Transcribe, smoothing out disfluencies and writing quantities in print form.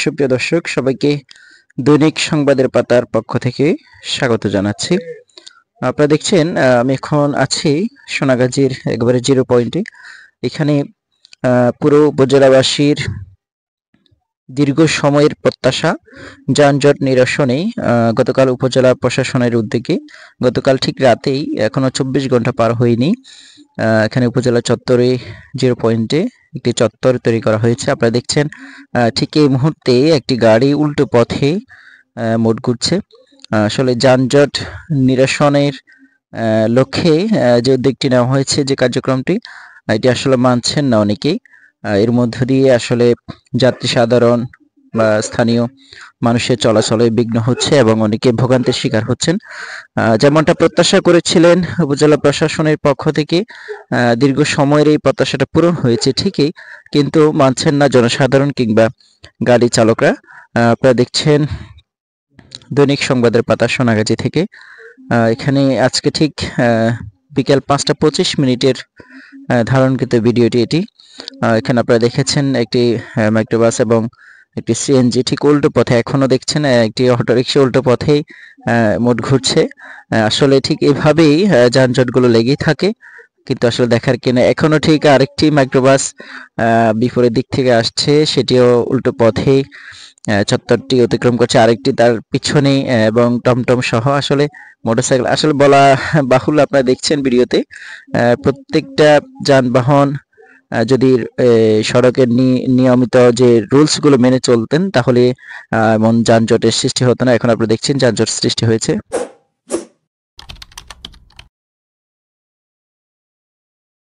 সুপ্রিয় দর্শক সবাইকে দৈনিক সংবাদের পাতার পক্ষ থেকে স্বাগত জানাচ্ছি। আপনারা দেখছেন আমি এখন আছি সোনাগাজীর একেবারে জিরো পয়েন্টে। এখানে পুরো উপজেলাবাসীর দীর্ঘ সময়ের প্রত্যাশা যানজট নিরসনে গতকাল উপজেলা প্রশাসনের উদ্যোগে গতকাল ঠিক রাতেই এখনো 24 ঘন্টা পার হয়নি, এখানে উপজেলা চত্বরে জিরো পয়েন্টে একটি চত্বর তৈরি করা হয়েছে। আপনারা দেখছেন ঠিক এই মুহূর্তে একটি গাড়ি উল্টো পথে মোট ঘুরছে। আসলে যানজট নিরসনের লক্ষ্যে যে উদ্যোগটি নেওয়া হয়েছে, যে কার্যক্রমটি, এটি আসলে মানছেন না অনেকেই। এর মধ্য দিয়ে আসলে যাত্রী সাধারণ বা স্থানীয় মানুষের চলাচলে বিঘ্ন হচ্ছে এবং অনেকে ভোগান্তির শিকার হচ্ছেন। যেমনটা প্রত্যাশা করেছিলেন উপজেলা প্রশাসনের পক্ষ থেকে, দীর্ঘ সময়ের এই প্রত্যাশাটা পূরণ হয়েছে ঠিকই, কিন্তু মানছেন না জনসাধারণ কিংবা গাড়ি চালকরা। আপনারা দেখছেন দৈনিক সংবাদের পাতা সোনাগাজী থেকে। এখানে আজকে ঠিক বিকেল 5:25 ধারণকৃত ভিডিওটি এটি। এখানে আপনারা দেখেছেন একটি মাইক্রোবাস এবং একটি সিএনজি ঠিক উল্টো পথে, এখনো দেখছেন একটি অটোরিকশা উল্টো পথেই মোট ঘুরছে। আসলে ঠিক এভাবেই যানজটগুলো লেগেই থাকে, কিন্তু আসলে দেখার কিনা এখনো ঠিক আরেকটি মাইক্রোবাস বিপরীত দিক থেকে আসছে, সেটিও উল্টো পথেই চত্বরটি অতিক্রম করছে, আরেকটি তার পিছনে এবং টমটম সহ আসলে মোটরসাইকেল, আসলে বলা বাহুল্য। আপনারা দেখছেন ভিডিওতে প্রত্যেকটা যানবাহন যদি সড়কের নিয়মিত যে রুলস গুলো মেনে চলতেন তাহলে এমন যানজটের সৃষ্টি হতো না। এখন আপনারা দেখছেন যানজট সৃষ্টি হয়েছে।